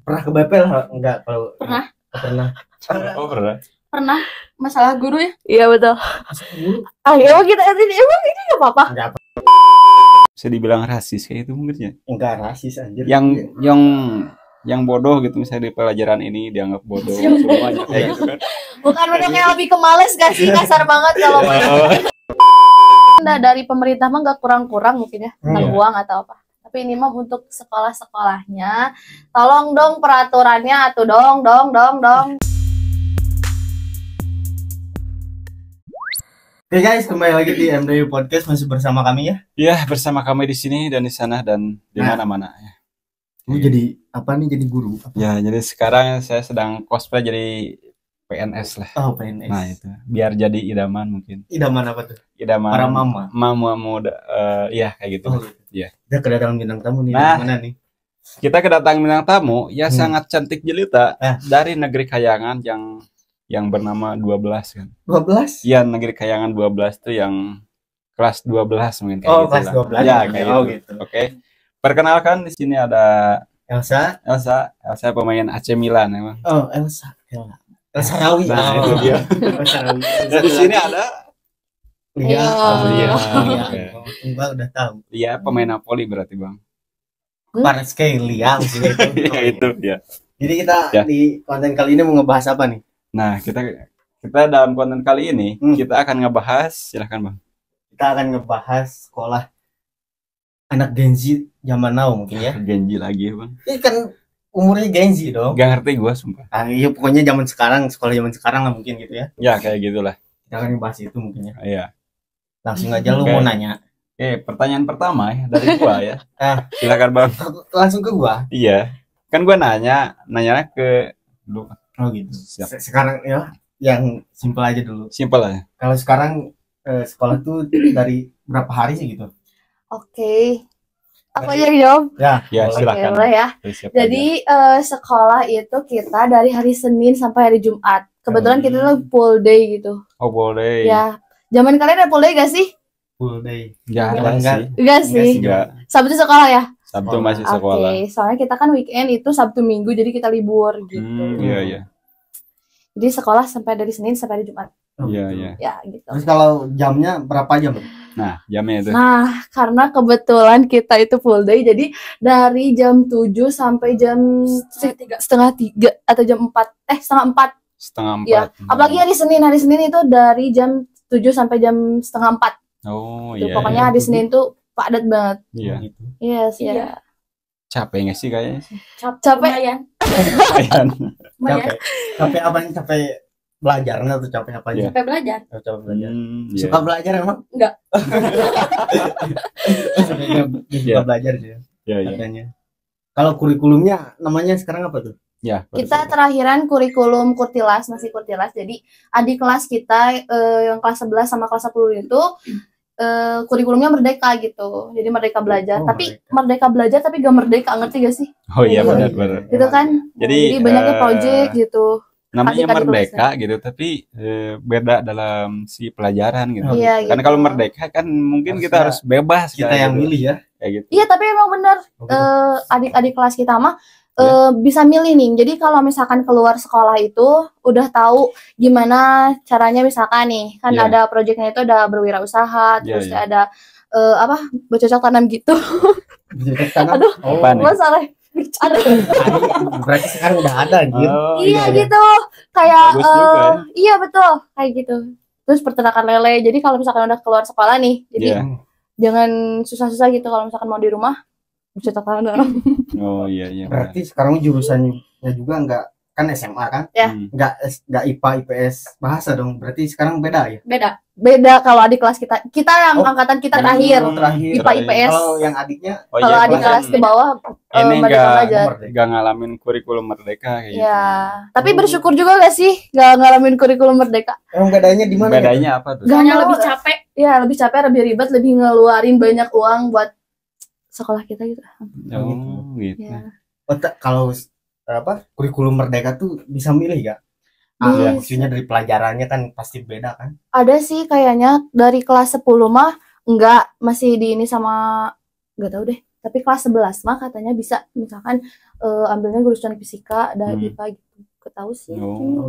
Pernah ke BPL enggak? Kalau Pernah. Pernah. Oh pernah. Pernah masalah guru ya? Iya betul. Guru Emang kita ini nggak apa-apa. enggak Bisa dibilang rasis kayak itu mungkin ya. enggak rasis anjir. Yang bodoh gitu misalnya di pelajaran ini dianggap bodoh semuanya kayak gitu kan. Bukan bener kayak lebih ke males gak sih, kasar banget kalau dari pemerintah mah nggak kurang-kurang mungkin ya tentang uang atau apa. Tapi ini mah untuk sekolah-sekolahnya, tolong dong peraturannya atuh dong. Oke guys, kembali lagi di MDU Podcast, masih bersama kami ya. Iya, bersama kami di sini dan di sana dan di mana-mana ya. Lu jadi apa nih, jadi guru? Apa? Ya, jadi sekarang saya sedang cosplay jadi PNS lah. Oh, PNS. Nah, itu. Biar jadi idaman mungkin. Idaman apa tuh? Idaman Para mama. Mama muda, iya kayak gitu. Oh, Iya. Kita kedatangan bintang tamu nih, Nah, dari mana nih? Kita kedatangan bintang tamu ya sangat cantik jelita dari negeri kayangan yang bernama 12 kan. 12? Iya, negeri kayangan 12 tuh yang kelas 12 mungkin kayak gitu. Oh, kelas 12. Ya, kayak oh, gitu. Oke. Perkenalkan di sini ada Elsa pemain AC Milan emang. Oh, Elsa Rawi. Nah, itu dia. Elsa Rawi. Dan di sini ada Lia. Lia. Enggak, udah tahu. Lia pemain Napoli berarti, Bang. Kvaratskhelia Lia maksudnya itu. Iya, itu ya. Jadi kita di konten kali ini mau ngebahas apa nih? Nah, kita dalam konten kali ini kita akan ngebahas, silahkan Bang. Kita akan ngebahas sekolah anak Gen Z zaman now mungkin ya. Gen Z lagi Bang. Ini kan umurnya Gen Z dong. Gak ngerti gua sumpah. Iya pokoknya zaman sekarang, sekolah zaman sekarang lah mungkin gitu ya. Ya kayak gitulah. Kita akan ngebahas itu mungkin ya. Iya. Langsung aja lu mau nanya. Pertanyaan pertama ya dari gua ya. Silakan Bang. Langsung ke gua. Iya. Kan gua nanya ke lu. Oh gitu. Sekarang ya yang simpel aja dulu. Simpel aja. Kalau sekarang sekolah tuh dari berapa hari sih gitu? Oke. Aku aja jawab. Ya silakan. Boleh ya. Jadi sekolah itu kita dari hari Senin sampai hari Jumat. Kebetulan kita tuh full day gitu. Oh, full day. Ya. Zaman kalian ada full day gak sih? Full day. Enggak sih. Sabtu sekolah ya? Sabtu masih sekolah. Oke, soalnya kita kan weekend itu Sabtu Minggu, jadi kita libur gitu. Iya. Jadi sekolah sampai dari Senin sampai hari Jumat. Iya. Ya gitu. Terus kalau jamnya berapa jam? Nah, jamnya itu. Nah, karena kebetulan kita itu full day, jadi dari jam 7 sampai jam setengah 3 atau jam 4. Setengah 4. Ya, apalagi hari Senin itu dari jam 7 sampai jam setengah 4. Oh itu, iya. pokoknya hari Senin tuh padat banget. Iya. Gitu. Yes, Iya. Capek nggak sih kayaknya? Capek ya. Capek apa nih? Capek belajarnya atau capek apa aja? Capek belajar. Capek belajar. Iya. Suka belajar emang? Enggak. Suka belajar sih. Iya. Katanya. Kalau kurikulumnya namanya sekarang apa tuh? Ya. Kita terakhiran kurikulum Kurtilas, masih Kurtilas. Jadi adik kelas kita yang kelas 11 sama kelas 10 itu kurikulumnya merdeka gitu. Jadi merdeka belajar. Tapi merdeka belajar tapi gak merdeka, ngerti gak sih? Oh iya benar. Gitu kan. Jadi banyaknya project gitu. Namanya merdeka gitu, tapi beda dalam si pelajaran gitu. Iya, kan gitu. kalau merdeka kan mungkin kita harus bebas kita yang gitu. milih ya. Kayak gitu. Iya, tapi emang benar adik-adik kelas kita mah bisa milih nih. Jadi kalau misalkan keluar sekolah itu udah tahu gimana caranya, misalkan nih kan ada proyeknya itu ada berwirausaha, terus ada bercocok tanam gitu. Bercocok tanam. Aduh, masalah. Berarti sekarang udah ada gitu. Iya gitu. Kayak iya betul, kayak gitu. Terus peternakan lele. Jadi kalau misalkan udah keluar sekolah nih, jadi jangan susah-susah gitu kalau misalkan mau di rumah bercocok tanam. Oh iya. Berarti sekarang jurusannya juga enggak, kan SMA kan? Ya. Enggak IPA IPS bahasa dong. Berarti sekarang beda ya? Beda kalau adik kelas kita yang angkatan kita terakhir. IPA IPS. Kalau yang adiknya, kalau adik kelas ke bawah ini belajar. Gak ngalamin kurikulum merdeka kayak gitu. Ya, tapi bersyukur juga gak sih gak ngalamin kurikulum merdeka? Emang bedanya di mana? Bedanya apa tuh? Soalnya lebih capek. Iya, lebih capek, lebih ribet, lebih ngeluarin banyak uang buat sekolah kita gitu. Oh, gitu. Ya. Kalau kurikulum merdeka tuh bisa milih gak? Maksudnya dari pelajarannya kan pasti beda kan? Ada sih kayaknya dari kelas 10 mah enggak, masih di ini sama, enggak tahu deh. Tapi kelas 11 mah katanya bisa misalkan ambilnya jurusan fisika dan IPA gitu. Ketahu sih,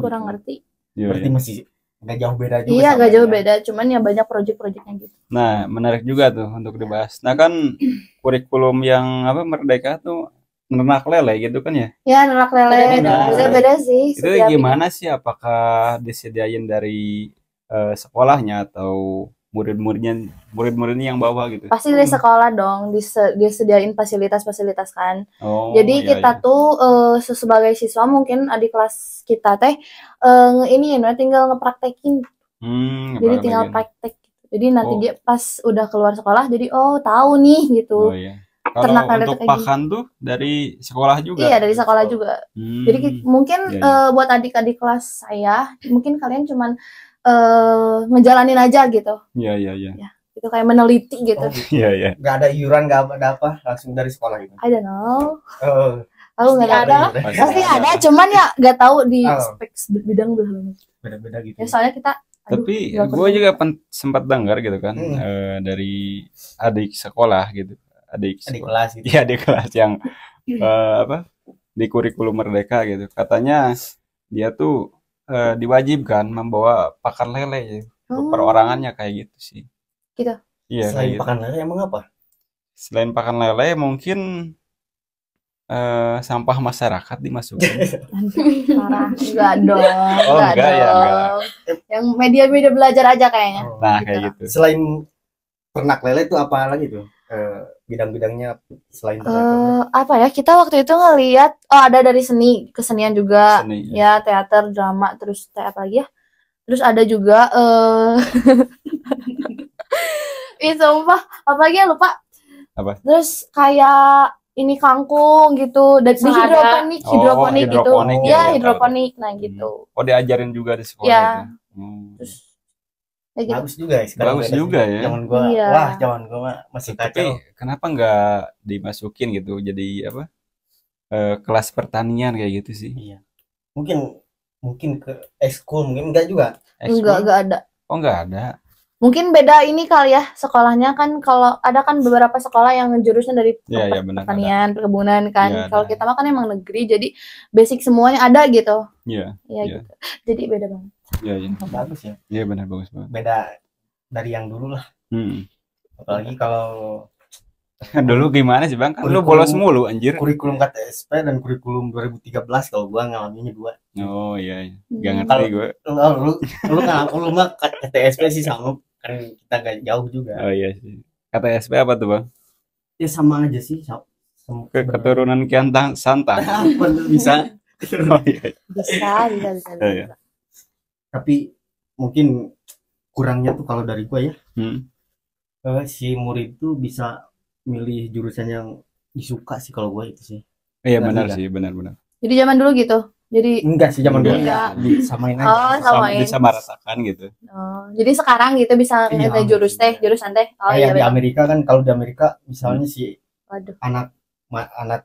kurang ngerti. Berarti masih nggak jauh beda juga. Iya, nggak jauh beda, cuman ya banyak proyek-proyeknya gitu. Nah, menarik juga tuh untuk dibahas. Nah kan kurikulum yang Merdeka tuh nerak lele gitu kan ya? Ya, nerak lele, beda-beda sih. Itu gimana sih? Apakah disediain dari sekolahnya atau murid-muridnya yang bawa gitu? Pasti dari sekolah dong, disediain fasilitas-fasilitas kan. iya, Jadi kita tuh sebagai siswa mungkin adik kelas kita teh ini ya tinggal ngepraktekin. Jadi tinggal praktek. Jadi nanti dia pas udah keluar sekolah jadi tahu nih gitu. Oh iya. Kalau untuk pakan tuh dari sekolah juga? Iya, dari sekolah juga. Jadi mungkin buat adik-adik kelas saya, mungkin kalian cuman ngejalanin aja gitu. Iya. Ya, itu kayak meneliti gitu. Iya. Nggak ada iuran, nggak ada apa, langsung dari sekolah gitu. I don't know. Aku nggak ada. Pasti ada, cuman ya nggak tahu di spek bidang belum. Beda-beda gitu. Ya, soalnya kita. Tapi gue juga sempat dengar gitu kan dari adik sekolah gitu, adik kelas gitu. Iya, adik kelas yang di kurikulum Merdeka gitu. Katanya dia tuh diwajibkan membawa pakan lele ya. Perorangannya kayak gitu sih. Gitu. Iya. Selain pakan lele emang apa? Selain pakan lele mungkin sampah masyarakat dimasukin. Parah. Enggak dong. Enggak ya. Yang media-media belajar aja kayaknya. Nah, kayak gitu. Selain ternak lele itu apa lagi tuh? Bidang-bidangnya selain ternak lele. Apa ya? Kita waktu itu ngelihat ada dari kesenian juga. Ya, teater, drama, terus apa lagi ya? Terus ada juga sumpah, apa lagi ya lupa. Apa? Terus kayak ini kangkung gitu, dan hidroponik gitu. Ya, hidroponik. Nah, gitu. Diajarin juga di sekolah ya. Itu. Terus gitu. Bagus juga ya. Bagus juga ya. Zaman gua masih kacau. Tapi kenapa nggak dimasukin gitu jadi kelas pertanian kayak gitu sih? Iya. Mungkin ke ekskul, mungkin enggak juga. Enggak ada. Oh, enggak ada. Mungkin beda ini kali ya sekolahnya kan, kalau ada kan beberapa sekolah yang jurusnya dari pertanian, perkebunan kan. Ya, kalau kita mah kan emang negeri, jadi basic semuanya ada gitu. Iya. Gitu. Jadi beda banget. Iya. Bagus ya. Iya, benar, bagus banget. Beda dari yang dulu lah. Apalagi kalau dulu gimana sih Bang? Kan lu bolos mulu anjir. Kurikulum KTSP dan kurikulum 2013 kalau gua ngalaminnya dua. Oh iya. Gak ngerti gue. Lu mah KTSP sih sama, kan kita gak jauh juga. Oh iya sih. KTSP apa tuh Bang? Ya sama aja sih. Keturunan Kian Santang. Bisa. Oh iya. Bisa. Tapi mungkin kurangnya tuh kalau dari gua ya. Si murid tuh bisa milih jurusan yang disuka sih kalau gue itu sih. Iya benar sih, benar. Jadi zaman dulu gitu. Jadi enggak sih zaman dulu ya disamain aja. Disamaratakan gitu. Jadi sekarang gitu bisa jurusan teh. Kayak di Amerika kan, kalau di Amerika misalnya si anak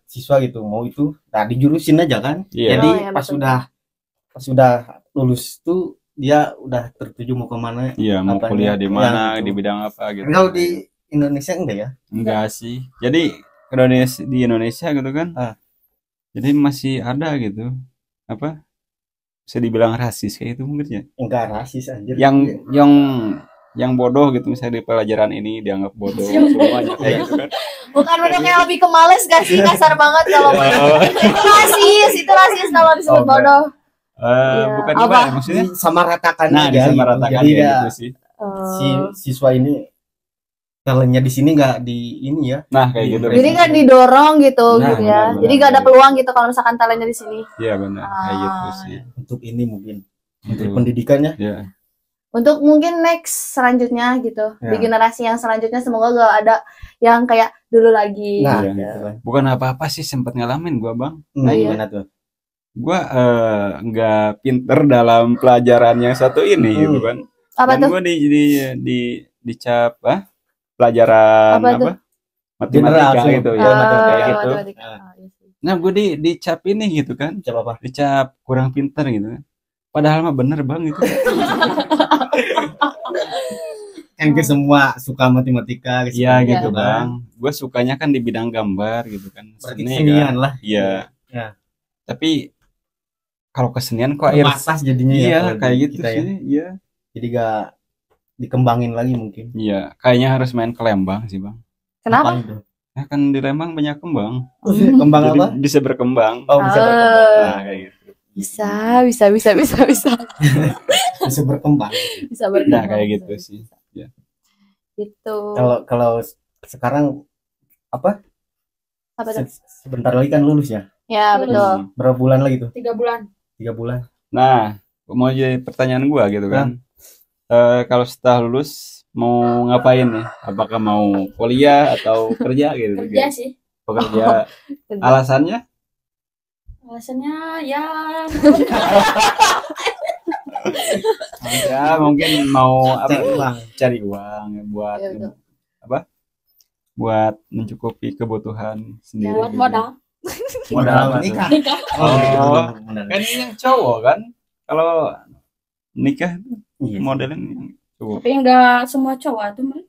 siswa gitu mau itu, nah dijurusin aja kan. Jadi pas sudah lulus tuh dia udah tertuju mau kemana. Iya, mau kuliah di mana, di bidang apa gitu. Kalau di Indonesia enggak ya? Enggak sih. Jadi di Indonesia gitu kan. Jadi masih ada gitu. Bisa dibilang rasis kayak itu mungkin ya? Enggak rasis anjir. Yang bodoh gitu misalnya di pelajaran ini dianggap bodoh semuanya kayak gitu kan. Bukan bodoh, kayak lebih ke males gak sih? Kasar banget kalau itu rasis kalau disebut bodoh. Bukan juga maksudnya sama ratakan aja. Sama ratakan gitu sih. Si siswa ini talentnya di sini nggak di ini ya. Nah kayak gitu. Jadi nggak didorong gitu gitu ya. Jadi nggak ada peluang gitu kalau misalkan talentnya di sini. Iya benar. Kayak gitu sih. Untuk ini mungkin untuk pendidikannya. Iya. Untuk mungkin next selanjutnya gitu. Di generasi yang selanjutnya semoga gak ada yang kayak dulu lagi. Nah, gitu. Bukan apa-apa sih, sempat ngalamin gua Bang. Nah gimana tuh? Gua nggak pinter dalam pelajaran yang satu ini gitu kan. Apa dan tuh? Gua dicap pelajaran matematika gitu ya, kayak gitu. Nah, gue dicap ini gitu kan. Dicap apa? Dicap kurang pinter gitu kan. Padahal mah bener Bang itu. Hampir semua suka matematika Iya gitu Bang. Gue sukanya kan di bidang gambar gitu kan. Berarti kesenian lah. Iya. Ya. Tapi kalau kesenian kok terbatas jadinya iya, ya kayak gitu sih. Ya. Iya. Jadi gak dikembangin lagi mungkin. Iya, kayaknya harus main ke Lembang sih Bang. Kenapa? Ya kan di Lembang banyak kembang. Kembang jadi apa? Bisa berkembang. Oh, bisa berkembang. Nah, kayak gitu. Bisa. Bisa berkembang. Bisa berkembang. Nah, kayak gitu sih. Ya. Gitu. Kalau sekarang apa? Sebentar lagi kan lulus ya? Ya, betul. Berapa bulan lagi tuh? 3 bulan. 3 bulan. Nah, mau jadi pertanyaan gua gitu kan. Kalau setelah lulus mau ngapain nih? Apakah mau kuliah atau kerja gitu? Kerja sih. Pekerja. Alasannya? Alasannya ya Ya mungkin mau cari uang buat apa? Buat mencukupi kebutuhan sendiri. Buat modal. Modal nikah. Oh, kan ini yang cowok kan? Kalau nikah modelin cowok. Tapi enggak semua cowok tuh, Man.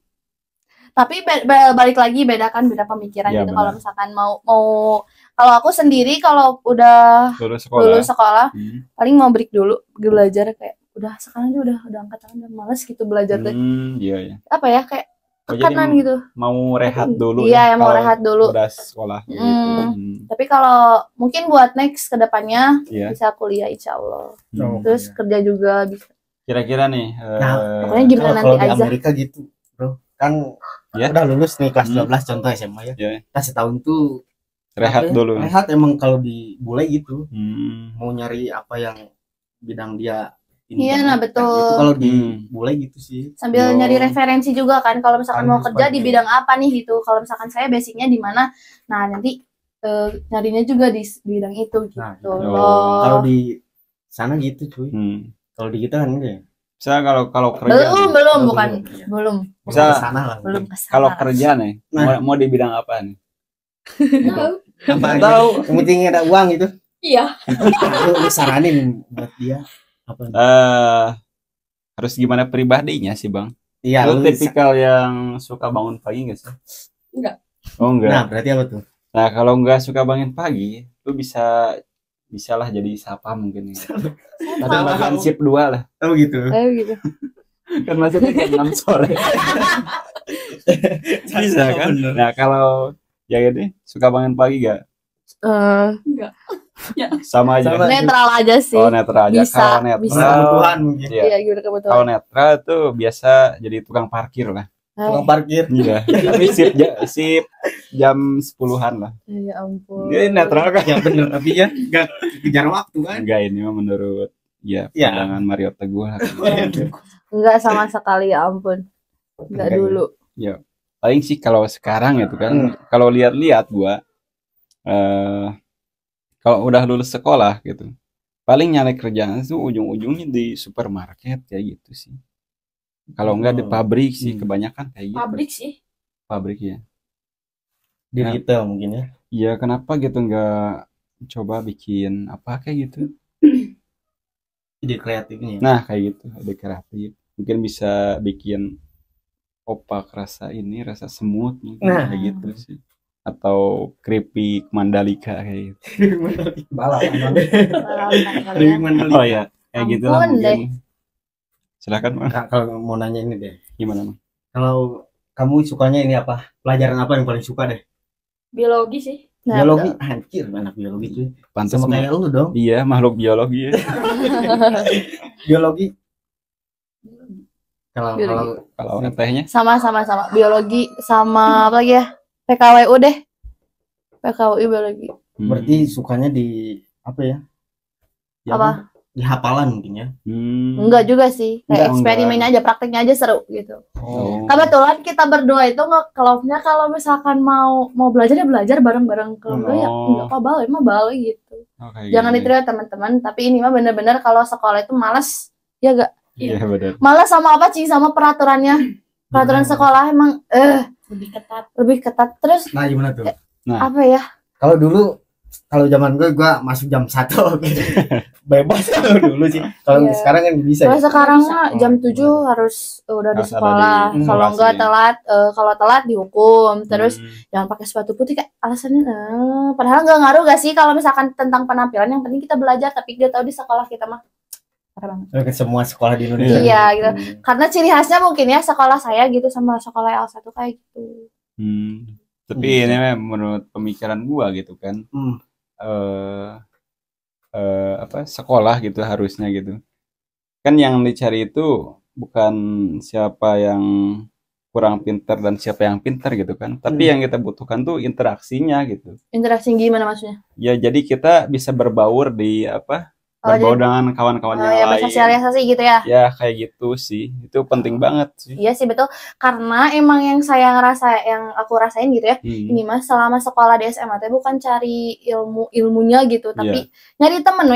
Tapi balik lagi beda pemikiran ya, gitu. Kalau misalkan mau kalau aku sendiri kalau udah lulus sekolah paling mau break dulu belajar, kayak udah sekarang aja udah angkat tangan, udah males gitu belajar tuh. Iya. Apa ya, kayak tekanan gitu. Mau rehat dulu. Iya, mau rehat dulu. Udah sekolah. Tapi kalau mungkin buat next kedepannya bisa kuliah insya Allah. Terus kerja juga bisa. Kira-kira nih. Pokoknya gimana nanti aja. Di Amerika gitu, bro. Kan udah lulus nih kelas 12 contoh SMA ya. Kan setahun tuh rehat dulu. Rehat emang kalau di bule gitu. Mau nyari apa yang bidang dia. Iya, nah betul. Itu kalau di bule gitu sih. Sambil nyari referensi juga kan, kalau misalkan mau kerja di bidang apa nih gitu. Kalau misalkan saya basicnya di mana, nah nanti nyarinya juga di bidang itu gitu. Kalau di sana gitu cuy. Kalau di kita kan enggak ya. Bisa kalau kerja. Belum. Bisa sana lah. Belum. Kalau kerja nih, mau di bidang apa nih? Apa tahu? Yang penting ada uang itu. Iya. Lu saranin buat dia. Harus gimana pribadinya sih Bang? Iya. Lu tipikal yang suka bangun pagi nggak sih? Enggak. Oh enggak. Nah berarti apa tuh? Nah kalau nggak suka bangun pagi, lu bisa lah jadi siapa mungkin ya. Tapi makan shift 2 lah. Oh gitu. Kan masuknya jam 6 sore. Bisa kan? Nah kalau ya ini suka bangun pagi gak? Enggak. Ya. Sama aja. Netral aja sih. Oh netral aja. Bisa. Kalau netral, kebutuhan mungkin. Iya, kebutuhan. Kalau netral tuh biasa jadi tukang parkir lah. Tukang parkir. Iya. Tapi sip jam 10-an lah. Ya ampun. Ini netral kan? Ya bener, tapi ya gak kejar waktu kan? Enggak, ini mah menurut pandangan Mario Teguh lah. Enggak sama sekali, ya ampun. Enggak dulu. Ya. Paling sih kalau sekarang itu kan kalau lihat-lihat gua kalau udah lulus sekolah gitu. Paling nyari kerjaan itu ujung-ujungnya di supermarket kayak gitu sih. Kalau enggak di pabrik sih kebanyakan kayak gitu. Pabrik sih. Pabrik ya. Di retail mungkin ya. Iya, kenapa gitu enggak coba bikin apa kayak gitu? Ide kreatifnya. Nah, kayak gitu, ide kreatif. Mungkin bisa bikin opak rasa semut mungkin kayak gitu sih. Atau keripik Mandalika kayak gitu. Balap. Oh ya, kayak gitu lah mungkin. Silakan Bang. Kalau mau nanya ini deh. Gimana Bang? Kalau kamu sukanya ini apa? Pelajaran apa yang paling suka deh? Biologi sih. Biologi, anjir anak biologi tuh. Pantas sama kayak lu dong. Iya, makhluk biologi ya. Biologi. Kalau tehnya sama biologi sama apa lagi ya? PKWU deh. PKWU biologi. Berarti sukanya di apa ya? Apa? Di hafalan mungkin ya. Enggak juga sih. Kayak eksperimennya aja, prakteknya aja seru gitu. Kebetulan kita berdua itu klubnya kalau misalkan mau belajar ya belajar bareng-bareng. Kalau enggak ya enggak apa balik gitu. Jangan diterima teman-teman, tapi ini mah bener-bener kalau sekolah itu malas. Ya enggak? Iya benar. Malas sama apa sih? Sama peraturannya. Peraturan sekolah emang lebih ketat. Terus nah gimana tuh? Apa ya? Kalau dulu kalau zaman gue masuk jam 1 gitu. Bebas kalau dulu sih. Kalau sekarang kan bisa. Kalau sekarang mah jam 7 harus udah di sekolah. Kalau enggak telat, kalau telat dihukum. Terus jangan pakai sepatu putih kayak alasannya padahal enggak ngaruh gak sih kalau misalkan tentang penampilan, yang penting kita belajar, tapi dia tahu di sekolah kita mah parah banget. Semua sekolah di Indonesia. Iya gitu. Karena ciri khasnya mungkin ya sekolah saya gitu sama sekolah Elsa tuh kayak gitu. Tapi ini menurut pemikiran gua gitu kan. Sekolah gitu harusnya gitu kan, yang dicari itu bukan siapa yang kurang pintar dan siapa yang pintar gitu kan, tapi yang kita butuhkan tuh interaksinya gitu. Interaksi gimana maksudnya? Ya jadi kita bisa berbaur di berbaur dengan kawan-kawan yang lain. Bersosialisasi gitu ya? Ya kayak gitu sih, itu penting banget sih. Iya sih betul, karena emang yang aku rasain gitu ya, ini mas selama sekolah di SMA teh bukan cari ilmunya gitu, tapi nyari temen,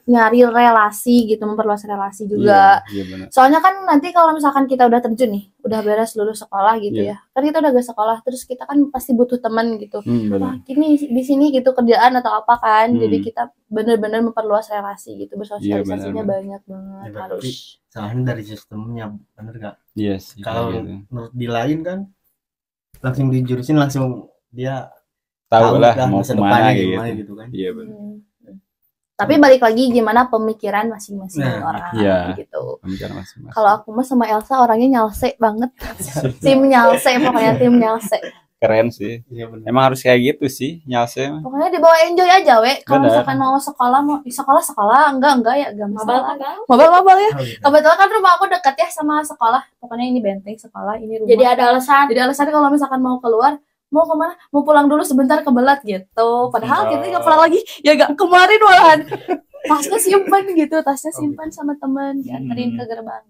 nyari relasi gitu, memperluas relasi juga. Soalnya kan nanti kalau misalkan kita udah terjun nih, udah beres lulus sekolah gitu ya, kan kita udah gak sekolah, terus kita kan pasti butuh temen gitu. Wah ini di sini gitu kerjaan atau apa kan, jadi kita bener-bener memperluas relasi gitu, bersosialisasinya banyak banget. Harus salahnya dari sistemnya, bener gak? Iya sih. Kalau menurut di lain kan langsung dijurusin, langsung dia tahu lah mau kemana gitu kan. Iya benar. Tapi balik lagi gimana pemikiran masing-masing orang gitu. Kalau aku mah sama Elsa orangnya nyalse banget. Tim nyalse, pokoknya tim nyalse. Keren sih. Ya, emang harus kayak gitu sih, nyalse. Pokoknya dibawa enjoy aja, kalau misalkan mau sekolah enggak ya, gak masalah. Mabal ya. Kebetulan kan rumah aku dekat ya sama sekolah. Pokoknya ini benteng sekolah, ini rumah. Jadi ada alasan. Kalau misalkan mau keluar, mau kemana? Mau pulang dulu sebentar ke Belat gitu. Padahal kita nggak pulang lagi. Ya gak kemarin malahan. Tasnya simpan sama teman, dianterin ke gerbang.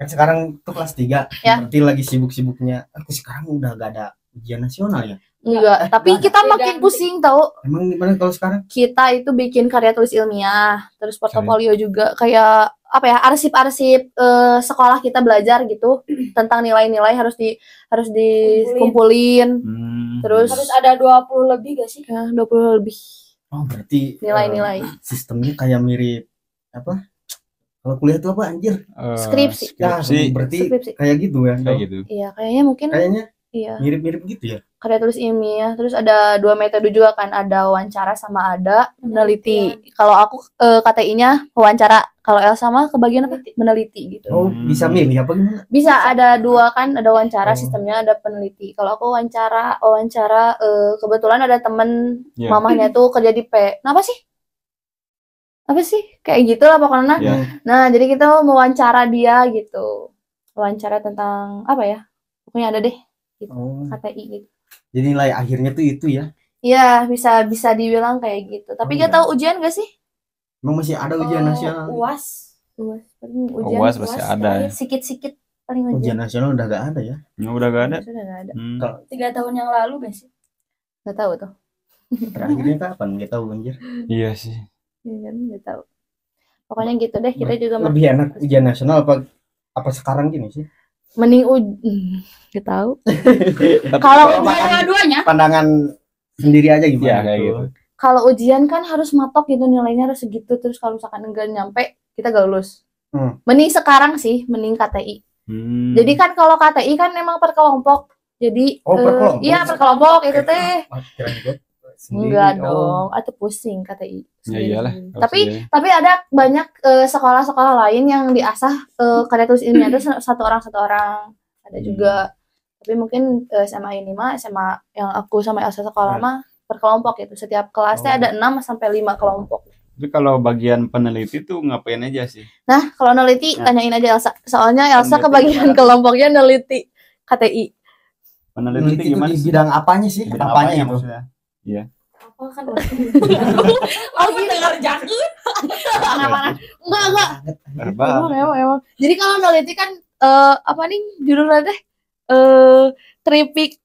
Kan sekarang tuh kelas 3, berarti lagi sibuk-sibuknya. Aku sekarang udah gak ada ujian nasional ya? Enggak, tapi kita makin pusing tahu. Emang gimana kalau sekarang? Kita itu bikin karya tulis ilmiah, terus portofolio juga, kayak apa ya, arsip-arsip sekolah kita belajar gitu tentang nilai-nilai harus dikumpulin. Terus harus ada 20 lebih gak sih? Ya, 20 lebih. Oh, berarti nilai-nilai. Sistemnya kayak mirip apa? Kalau kuliah itu apa anjir? Skripsi. Berarti skripsi. Kayak gitu ya. Kayak gitu. Iya, kayaknya mungkin. Iya. Mirip-mirip gitu ya. Karya tulis ilmiah, terus ada 2 metode juga kan, ada wawancara sama ada meneliti. Kalau aku KTI-nya wawancara, kalau Elsa mah kebagian apa? Meneliti gitu. Oh, bisa milih apa gimana? Bisa, ada 2 kan, ada wawancara sistemnya, ada peneliti. Kalau aku wawancara kebetulan ada temen mamahnya tuh kerja di apa sih? Kayak gitu lah pokoknya. Nah, jadi kita mewawancara dia gitu. Wawancara tentang apa ya? Pokoknya ada deh. Gitu. KTI gitu. Jadi nilai akhirnya tuh itu ya? Iya, bisa dibilang kayak gitu. Tapi gak tahu ujian gak sih? Emang masih ada ujian nasional? UAS masih ada. Sikit-sikit paling ujian nasional udah gak ada ya? Udah gak ada. Sudah gak ada. 3 tahun yang lalu gak sih? Gak tahu tuh. Terakhirnya kapan? Gak tahu anjir. Iya sih. Iya kan, gak tahu. Pokoknya gitu deh, kita juga lebih enak ujian nasional apa sekarang gini sih? Mending gak tahu. Kalau dua-duanya pandangan sendiri aja gimana kayak gitu. Kalau ujian kan harus matok gitu, nilainya harus segitu, terus kalau misalkan enggak nyampe kita gak lulus. Mending sekarang sih, mending KTI. Jadi kan kalau KTI kan memang per kelompok. Jadi per kelompok. Iya, per kelompok itu teh. Enggak dong, atau pusing KTI. Ya iyalah. Tapi ada banyak sekolah-sekolah lain yang diasah karya tulis ilmiah itu satu orang ada juga. Tapi mungkin SMA ini mah SMA yang aku sama Elsa sekolah mah per kelompok itu. Setiap kelasnya ada 6 sampai 5 kelompok. Tapi kalau bagian peneliti tuh ngapain aja sih? Nah, kalau neliti tanyain aja Elsa. Soalnya Elsa kebagian kelompoknya neliti KTI. Peneliti gimana? Di bidang apanya sih? Apanya maksudnya? Iya. Apa kan? Aku dengar jaket. Mana? Enggak. Emang. Jadi kalau neliti kan apa nih judulnya teh?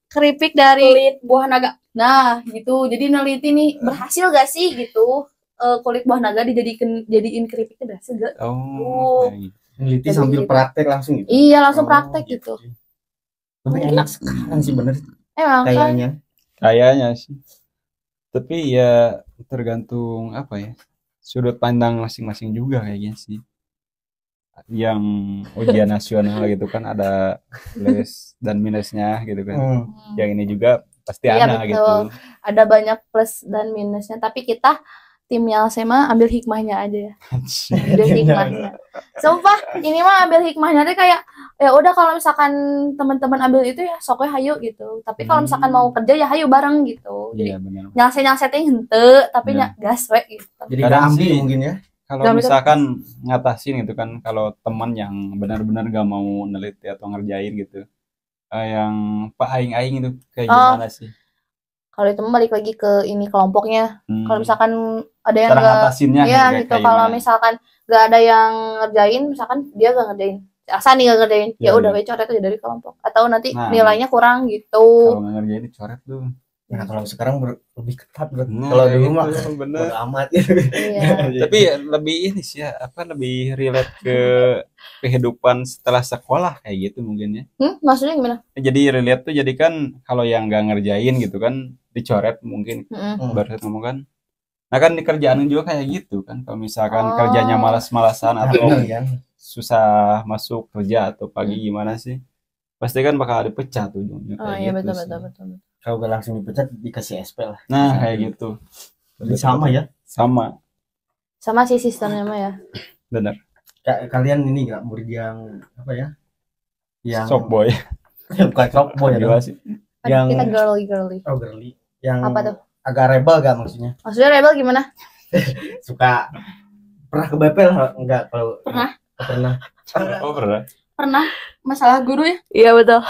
Keripik dari kulit buah naga. Nah, gitu. Jadi neliti nih berhasil gak sih gitu? Kulit buah naga jadiin keripiknya berhasil gak? Neliti sambil praktek langsung gitu. Iya, langsung praktek gitu. Lebih enak sekarang sih bener. Emang kayaknya sih. Tapi ya tergantung apa ya, sudut pandang masing-masing juga kayaknya sih. Yang ujian nasional gitu kan ada plus dan minusnya gitu kan. Yang ini juga pasti Iya, ada betul. gitu. Ada banyak plus dan minusnya, tapi kita tim Yalse mah ambil hikmahnya aja ya. Ambil hikmahnya. Sumpah, ini mah ambil hikmahnya tuh kayak ya udah kalau misalkan teman-teman ambil itu ya soknya hayu gitu. Tapi kalau misalkan mau kerja ya hayu bareng gitu. Jadi Iya benar. nyalse teh henteu tapi Benar. gas we gitu. Jadi Kadang gak ambil sih, mungkin ya. kalau Gak bisa. misalkan ngatasin gitu kan, kalau teman yang benar-benar gak mau neliti atau ngerjain gitu, yang pak aing-aing itu kayak gimana sih? Kalau itu balik lagi ke ini kelompoknya. Kalau misalkan ada yang cara nggak, ngatasinnya ya kayak gitu. Kalau gimana? misalkan nggak ada yang ngerjain, misalkan dia nggak ngerjain, Asa nih nggak ngerjain, Ya, ya udah ya. we coret aja dari kelompok. Atau nanti Nah, nilainya kurang gitu. Kalau nggak ngerjain dicoret tuh. Nah, kalau sekarang lebih ketat bro. Nah, Kalau dulu mah itu bener. bodo amat gitu. Iya. Tapi lebih ini sih ya, apa lebih relate ke kehidupan setelah sekolah kayak gitu mungkin ya. Maksudnya gimana? Jadi relate tuh jadi kan kalau yang nggak ngerjain gitu kan dicoret mungkin. Baru saya ngomong kan. Nah kan di kerjaan juga kayak gitu kan. Kalau misalkan kerjanya malas-malasan atau susah masuk kerja atau pagi gimana sih, pasti kan bakal dipecat ujungnya kayak Iya gitu betul. Kalau gak langsung dipecat dikasih SP lah. Nah kayak gitu. Jadi sama ya. Sama sih sistemnya mah ya. Bener. Kalian ini gak murid yang apa ya? Yang Soft boy. bukan soft boy ya. Gimana sih? Yang Kita girly. Oh girly. Yang Apa tuh? agak rebel gak maksudnya? Maksudnya rebel gimana? Suka pernah ke BPL enggak kalau Pernah. Pernah. Oh pernah. Pernah masalah guru ya? Iya betul.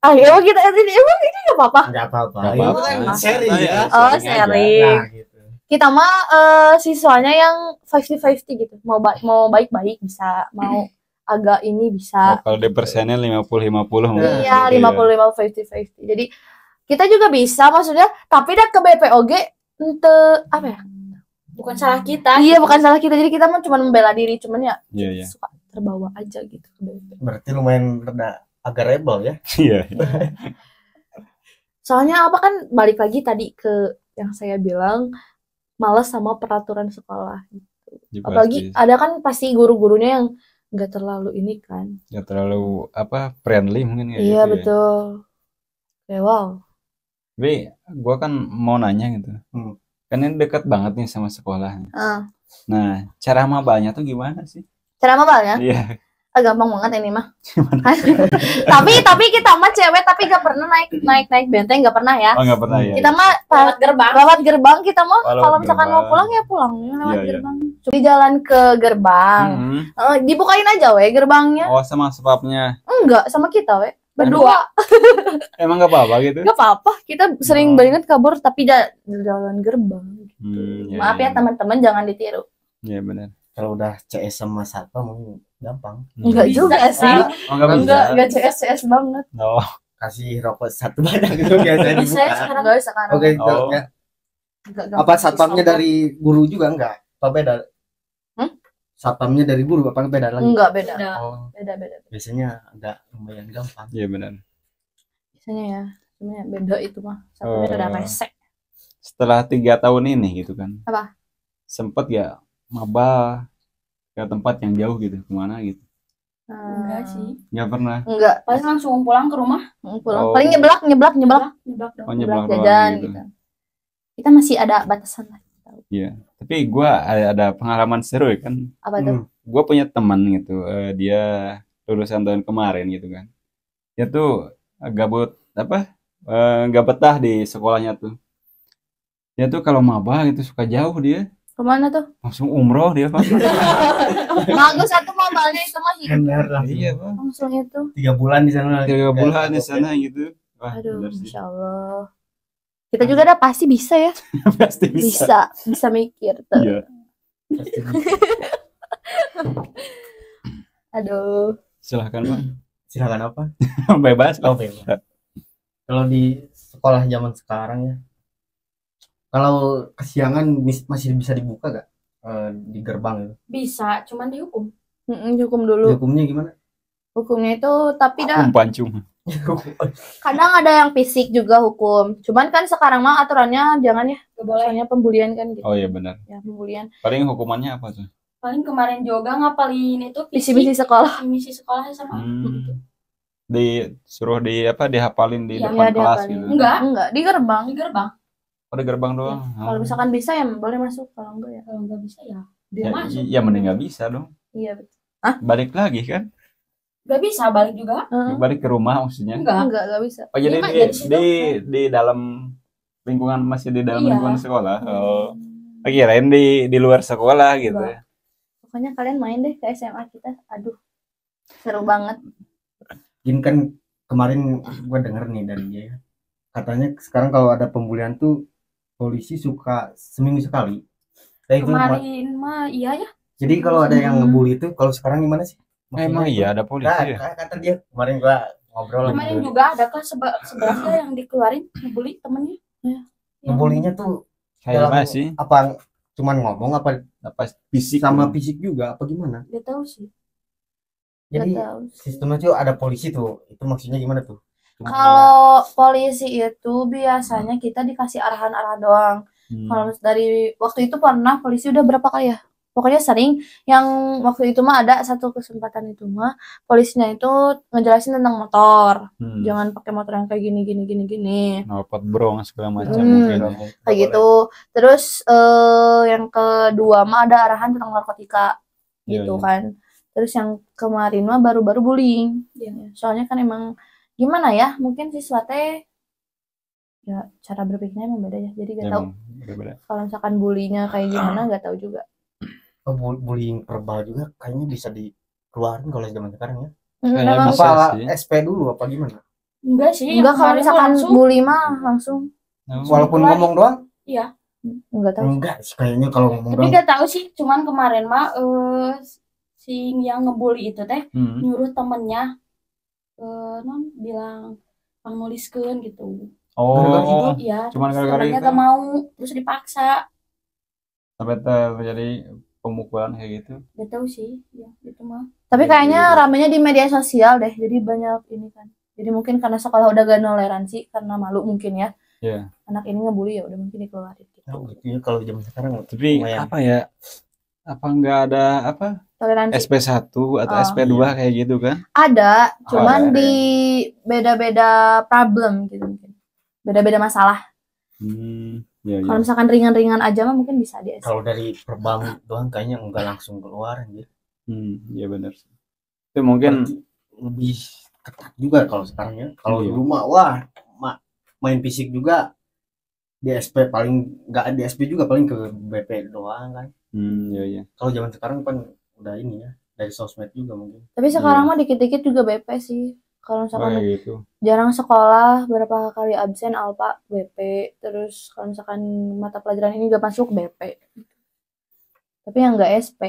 Emang kita ini nggak apa-apa. Enggak apa-apa. Nggak Ini apa-apa. kan sharing ya. Oh, Sharing aja. sharing. Nah, gitu. Kita mah siswanya yang 50-50 gitu. Mau baik-baik bisa, mau agak ini bisa. Kalau di persennya 50-50 mungkin. Iya, 55 50-50. Jadi kita juga bisa maksudnya, tapi dah ke BPOG ente apa ya? Bukan salah kita. Iya, bukan salah kita. Jadi kita mah cuma membela diri, cuman ya Iya. suka terbawa aja gitu ke BP. Berarti lumayan rada agak rebel ya. Iya. Soalnya apa kan balik lagi tadi ke yang saya bilang malas sama peraturan sekolah gitu. Apalagi ada kan pasti guru-gurunya yang nggak terlalu ini kan. Nggak terlalu apa friendly mungkin ya. Iya gitu betul. Kayak wow. Tapi gue kan mau nanya gitu. Kan ini dekat banget nih sama sekolahnya. Nah, cara mabanya tuh gimana sih? Cara mabalnya? Iya. Gampang banget ini mah. tapi kita mah cewek tapi gak pernah naik benteng, gak pernah ya. Oh nggak pernah ya. Kita mah lewat gerbang kita mah kalau misalkan mau pulang ya pulang lewat gerbang. Di jalan ke gerbang. Dibukain aja we gerbangnya. Oh sama sebabnya. Enggak, sama kita we. Berdua. Emang nggak apa-apa gitu? Gak apa-apa. Kita sering banget kabur tapi di jalan gerbang. Maaf ya teman-teman, jangan ditiru. Iya benar. Kalau udah CS sama satpam mungkin gampang. Enggak juga sih. Oh nggak bisa. Enggak CS banget. Oh. Kasih rokok satu banyak gitu biasanya dibuka. Enggak sekarang. Oke, Oh. Apa satpamnya dari guru juga enggak? Apa beda? Satpamnya dari guru apa beda lagi? Enggak beda. Oh, Beda. biasanya agak lumayan gampang. Iya benar. Biasanya ya. Sebenarnya beda itu mah. Satunya udah resek. Setelah 3 tahun ini gitu kan. Apa? Sempet ya maba ke tempat yang jauh gitu, kemana gitu? Enggak sih. Nggak pernah. Enggak. Paling langsung pulang ke rumah. Pulang. Oh. Paling nyeblak. Nyeblak dong. Oh nyeblak doang Jajan gitu. gitu. Kita masih ada batasan lah. Iya. Tapi gue ada pengalaman seru ya kan. Apa tuh? Gue punya teman gitu. Dia lulusan tahun kemarin gitu kan. Dia tuh gabut apa? Nggak betah di sekolahnya tuh. Dia tuh kalau maba gitu suka jauh dia. Kemana tuh? Langsung umroh dia Pak. Bagus satu mobilnya itu mah hidup. Benar lah. Iya Pak. Langsung itu. 3 bulan di sana. 3 bulan di sana gitu. Wah, Aduh, bener sih. Masya Allah. Kita juga ada pasti bisa ya. Pasti bisa. Bisa mikir tuh. Iya. Aduh. Silahkan Pak. Silakan apa? Bebas. Oh, bebas. Kalau di sekolah zaman sekarang ya. Kalau kesiangan masih bisa dibuka gak di gerbang itu? Bisa, cuman dihukum. Hukum dulu. Hukumnya gimana? Hukumnya itu tapi dah Pancung. Kadang ada yang fisik juga hukum. Cuman kan sekarang mah aturannya jangan ya. Gak boleh. Soalnya pembulian kan gitu. Oh iya benar. Ya, pembulian. Paling hukumannya apa tuh? Paling kemarin juga ngapalin itu Misi-misi sekolah. misi sekolah sama. Disuruh dihafalin di Iya, depan kelas dihafalin. gitu. Enggak, di gerbang. Di gerbang. Oh, di gerbang doang. Kalau misalkan bisa ya boleh masuk, kalau enggak ya. Kalau nggak bisa ya Ya, dia masuk. ya mending nggak bisa dong. Iya, betul. Balik lagi kan? Nggak bisa balik juga. Balik ke rumah maksudnya. Enggak bisa. Oh jadi Iya, di, dari situ. di dalam lingkungan masih di dalam Iya. lingkungan sekolah. Oh. Kirain di luar sekolah gitu ya. Pokoknya kalian main deh ke SMA kita. Aduh. Seru banget. Gini kan kemarin gue denger nih dari dia. Katanya sekarang kalau ada pembulian tuh polisi suka seminggu sekali. Kemarin mah iya ya. Jadi kalau ada yang ngebully itu kalau sekarang gimana sih? Emang iya ada polisi ya? Kata dia kemarin gua ngobrol Kemarin juga ada kelas 11 yang dikeluarin ngebully temennya. ngebulinya tuh Kayak dalam mana sih? apa cuman ngomong apa Fisik sama fisik juga apa gimana? Gak tahu sih. Jadi Nggak tahu. sistemnya tuh ada polisi tuh. Itu maksudnya gimana tuh? Cuma Kalau polisi itu biasanya kita dikasih arahan-arahan doang. Kalau dari waktu itu pernah polisi udah berapa kali ya? Pokoknya sering. Yang waktu itu mah ada satu kesempatan itu mah polisinya itu ngejelasin tentang motor. Jangan pakai motor yang kayak gini. Knalpot brong segala macam mungkin Kayak gitu. Terus yang kedua mah ada arahan tentang narkotika gitu Iya. kan. Terus yang kemarin mah baru-baru bullying. Iya. Soalnya kan emang gimana ya? Mungkin siswa teh ya cara berpikirnya emang beda ya. Jadi gak tahu kalau misalkan bullyingnya kayak gimana gak tahu juga. bullying verbal juga kayaknya bisa dikeluarin kalau zaman sekarang ya. Kayaknya Memang bisa Apa sih. SP dulu apa gimana? Enggak sih. enggak kalau kemarin misalkan langsung. bully mah langsung Walaupun ngomong doang? Iya. enggak tahu. Enggak sih kayaknya kalau ngomong Tapi doang. gak tahu sih. Cuman kemarin mah si yang ngebully itu teh nyuruh temennya non bilang nuliskeun gitu. Oh, Iya. cuman gara-gara temennya itu? gak mau terus dipaksa. sampai terjadi pemukulan kayak gitu. Gak tahu sih. Ya itu mah. Tapi Iya, kayaknya iya. ramenya di media sosial deh. Jadi banyak ini kan. Jadi mungkin karena sekolah udah gak toleransi karena malu mungkin ya. Iya. Anak ini ngebully ya udah mungkin dikeluarin gitu. Oh, gitu ya kalau zaman sekarang. Tapi lumayan. apa ya? Apa nggak ada apa? Toleransi SP1 atau Oh. SP2 kayak gitu kan? ada, cuman ada. di beda-beda problem gitu mungkin. Beda-beda masalah. Iya, Kalau iya. misalkan ringan-ringan aja mah mungkin bisa di Kalau dari verbal doang kayaknya enggak langsung keluar anjir. Iya benar. Itu mungkin Berarti lebih ketat juga kalau sekarang ya. Kalau Iya. dulu mah wah main fisik juga di SP paling enggak di SP juga paling ke BP doang kan. iya iya. Kalau zaman sekarang kan udah ini ya dari sosmed juga mungkin. Tapi sekarang Iya. mah dikit-dikit juga BP sih. Kalau misalkan Kayak gitu. jarang sekolah, berapa kali absen alpa BP, terus kalau misalkan mata pelajaran ini gak masuk BP. Tapi yang enggak SP.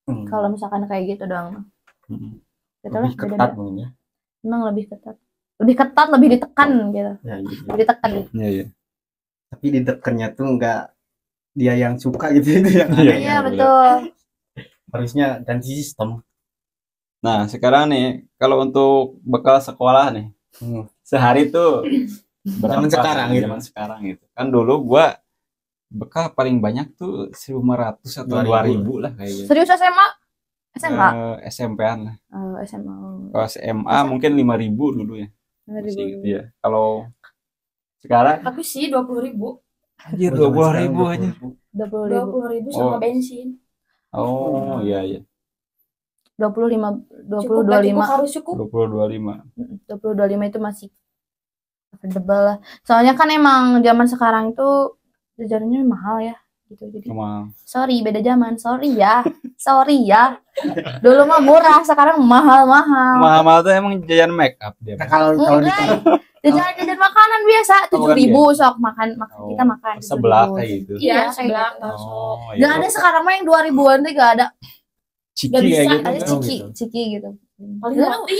Kalau misalkan kayak gitu doang. Gitu lah, lebih ketat beda-beda. mungkin ya. Memang lebih ketat. Lebih ketat, lebih ditekan gitu. Ya gitu. Lebih ditekan. Iya iya. Tapi di dekennya tuh enggak dia yang suka gitu itu yang Iya, aneh. Iya, betul. Harusnya ganti sistem. Nah sekarang nih kalau untuk bekal sekolah nih sehari tuh berapa? Zaman sekarang gitu. Zaman sekarang gitu. Kan dulu gua bekal paling banyak tuh 1.500 atau 2.000 lah kayak gitu. Serius SMA? SMA? SMP-an lah. SMA. Kalau SMA mungkin 5.000 dulu ya. 5.000. Gitu ya. Kalau sekarang Tapi sih 20.000. anjir 20.000 aja. 20.000. 20.000 sama Oh. bensin. Oh iya iya. 25 Cukup 25 harus cukup. 20-25. 20-25 itu masih affordable lah. Soalnya kan emang zaman sekarang itu jajanannya mahal ya gitu. Jadi Sama sorry beda zaman. Sorry ya. Dulu mah murah, sekarang mahal-mahal. mahal tuh emang jajan make up dia. Nah, kalau di Jajan makanan biasa Oh, bukan 7.000 sok makan Oh, kita makan sebelah 7.000. kayak gitu. Iya, kayak sebelah gitu. bakso. Oh, Gak ada sekarang mah yang 2000-an tuh gak ada. Ciki Nggak bisa, kayak gitu. Ada Oh, ciki, gitu. ciki gitu. Paling Nggak, roti.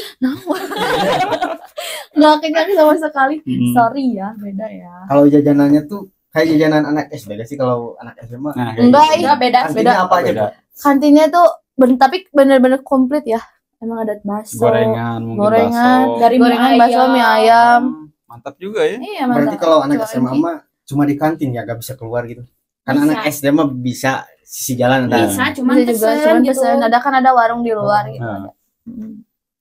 nggak kenyang sama sekali. Hmm. Sorry ya, beda ya. kalau jajanannya tuh kayak jajanan anak SD gak sih kalau anak SMA? Nah, kayak Enggak, gitu. Enggak beda. Kantinnya apa aja Beda. tuh? Kantinnya tuh tapi bener-bener komplit ya. Emang ada bakso, gorengan, mungkin gorengan, bakso. Dari gorengan, bakso, mie ayam. Mantap juga ya. Iya, Berarti mantap. kalau anak Coba SMA Enci. mah cuma di kantin ya, gak bisa keluar gitu. Karena Bisa. anak SD mah bisa sisi jalan ada. Bisa, cuman Bisa juga, pesen cuman gitu. pesen. Ada kan ada warung di luar gitu. Nah.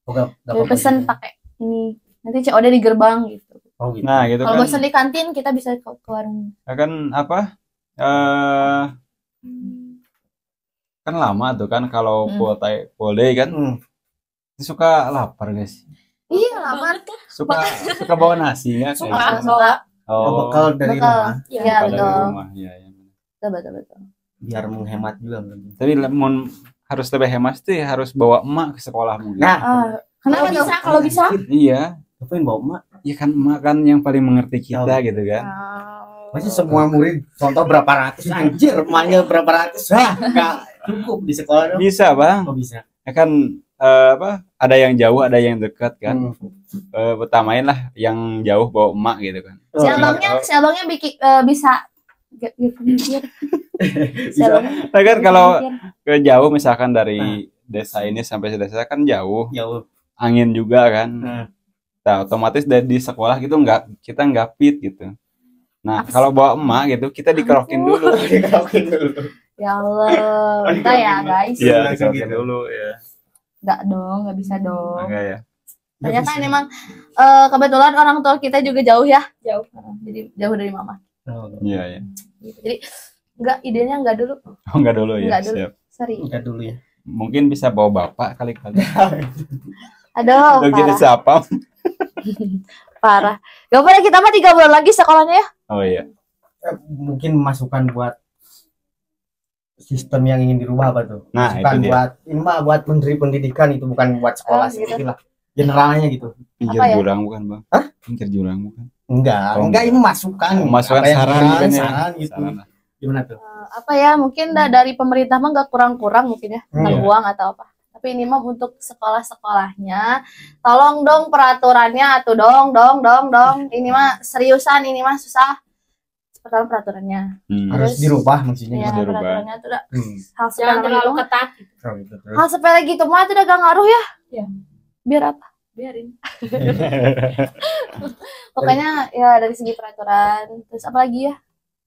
Ada. Gak Jadi pesen pakai ini. Nanti COD di gerbang gitu. Oh gitu. Nah, gitu Kalau kan. bosan di kantin kita bisa ke warung. Kan apa? Kan lama tuh kan kalau full day kan suka lapar guys. Iya, lapar. Suka bawa nasi nggak kayak Suka, gitu? suka. Oh, Bekal dari rumah Iya, kalau dari betul. rumah, iya, iya. Betul. biar menghemat juga. Tapi harus lebih hemat sih, harus bawa emak ke sekolah mungkin. Nah, Kenapa tuh? Kalau bisa. Iya, ngapain bawa emak? ya kan emak kan yang paling mengerti kita gitu kan. Masih semua murid contoh berapa ratus, anjir emaknya berapa ratus, nggak cukup di sekolah dong. Bisa bang, Kok bisa? ya kan ada yang jauh, ada yang dekat kan. Utamain lah yang jauh bawa emak gitu kan. Si abangnya bikin bisa mikir. Nah kan kalau ke jauh misalkan dari desa ini sampai desa kan jauh, angin juga kan. Nah, otomatis di sekolah gitu kita nggak fit gitu. Nah, kalau bawa emak gitu kita dikerokin dulu. Ya Allah, entah ya guys. Iya, dikerokin dulu ya. Enggak dong, nggak bisa dong. Enggak ya. Ternyata kan emang kebetulan orang tua kita juga jauh ya. Jauh. Jadi jauh dari mama. Iya, ya. Jadi idenya enggak dulu. Oh, enggak dulu ya. Enggak dulu. Siap. Sorry. Enggak dulu ya. Mungkin bisa bawa bapak kali-kali. Aduh, Udah gini siapa? parah. Gak apa kita mah 3 bulan lagi sekolahnya ya. Oh iya. Mungkin masukan buat sistem yang ingin dirubah apa tuh? Nah, Bukan itu dia. buat ini mah buat menteri pendidikan, itu bukan buat sekolah gitu. sendiri lah. Generalnya gitu. Pinggir Apa ya? jurang bukan, Bang? Hah? Pinggir jurang bukan? Enggak, Oh, enggak, ini masukan. Masukan Apa yang saran saran, mungkin ya. saran gitu. Saran lah. Gimana tuh? Apa ya, mungkin dari pemerintah mah gak kurang-kurang mungkin ya. Tentang Iya. uang atau apa. Tapi ini mah untuk sekolah-sekolahnya, tolong dong peraturannya atuh dong. Ini mah seriusan, ini mah susah. Pertama peraturannya. Harus Terus- dirubah maksudnya. Ya, Harus dirubah. peraturannya tuh udah hal sepele Jangan terlalu gitu. ketat. Oh, gitu. Terus. Hal sepele gitu mah tuh udah gak ngaruh ya. Iya. Biar apa? Biarin. Pokoknya ya dari segi peraturan. Terus apa lagi ya?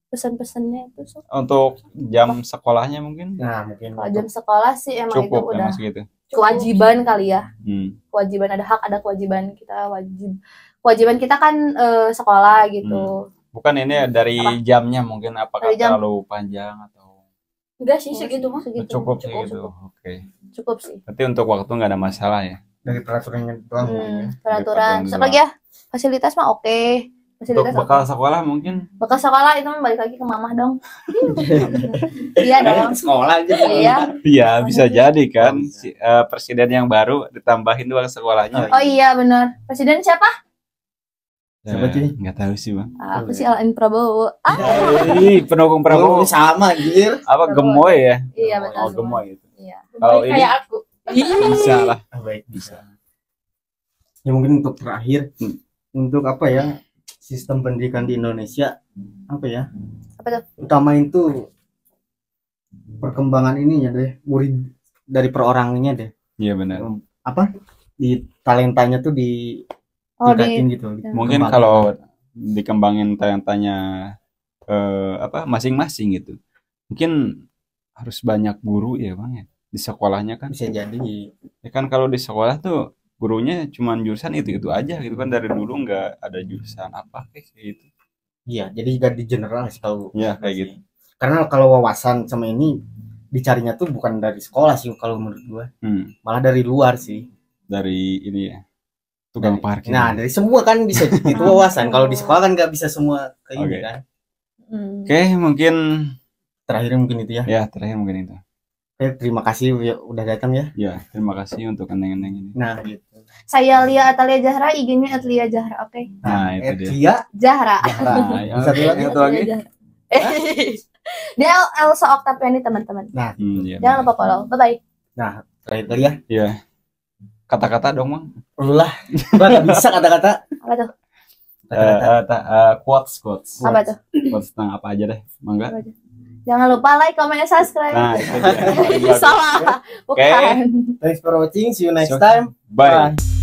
Pesan-pesannya itu so. Untuk jam sekolahnya mungkin Nah, mungkin Kalau jam sekolah sih emang itu cukup udah emang segitu. kewajiban kali ya. Kewajiban, ada hak, ada kewajiban, kita kewajiban kita kan sekolah gitu. Bukan ini dari jamnya mungkin apakah Dari jam. terlalu panjang atau Enggak sih segitu mah. Segitu. cukup segitu. Oke. Cukup sih. Berarti untuk waktu nggak ada masalah ya. dari peraturannya doang. mungkin ya. Peraturan. Peraturan Terus apa lagi ya? Fasilitas mah oke. Untuk Fasilitas bekal oke. sekolah mungkin Bekal sekolah itu mah balik lagi ke mamah dong. Iya dong. Sekolah aja. Iya. iya bisa jadi kan presiden yang baru ditambahin uang sekolahnya. Oh iya benar. Presiden siapa? Siapa sih? Nggak tahu sih bang. Aku sih Alain Prabowo. Ih, pendukung Prabowo sama anjir. apa gemoy ya? Iya betul. Oh gemoy itu. Iya. Kalau ini Kayak aku. bisa lah. Baik, bisa. Ya mungkin untuk terakhir untuk apa ya? Sistem pendidikan di Indonesia apa ya? Apa tuh? Utama itu perkembangan ininya deh, murid dari perorangnya deh. Iya benar. Apa? Di talentanya tuh tingkatin gitu. Mungkin Dikembangkan. kalau dikembangin talentanya masing-masing gitu. Mungkin harus banyak guru ya bang ya di sekolahnya kan. bisa jadi. Ya kan kalau di sekolah tuh gurunya cuman jurusan itu aja gitu kan, dari dulu nggak ada jurusan apa kayak gitu. Iya, jadi ganti general sih kalau. Ya kayak gitu. Karena kalau wawasan sama ini dicarinya tuh bukan dari sekolah sih kalau menurut gua, malah dari luar sih. Dari ini ya tukang parkir. Nah, dari semua kan bisa itu wawasan. Kalau di sekolah kan nggak bisa semua kayak ini Oke. kan. Oke, mungkin Terakhir mungkin itu ya. ya terakhir mungkin itu. Oke, terima kasih ya, udah datang ya. Ya, terima kasih untuk ending-ending ini. Nah, gitu. Saya Lia Atalia Zahra, IG-nya @Lia Zahra. Oke. Nah, itu dia. Dia Zahra. Nah, yang Satu lagi, satu lagi. Dia Elsa Oktaviani teman-teman. Nah, Iya. Jangan lupa follow. Bye bye. nah, terakhir kali ya. Iya. Kata-kata dong, Bang. Lu lah. Gua nggak bisa kata-kata. Apa tuh? Kata-kata. Quotes. Apa tuh? Quotes tentang apa aja deh, Mangga. Apa aja? Jangan lupa like, comment, and subscribe. Nah, itu dia. Salah. Bukan. Okay. Thanks for watching. See you next time. Bye.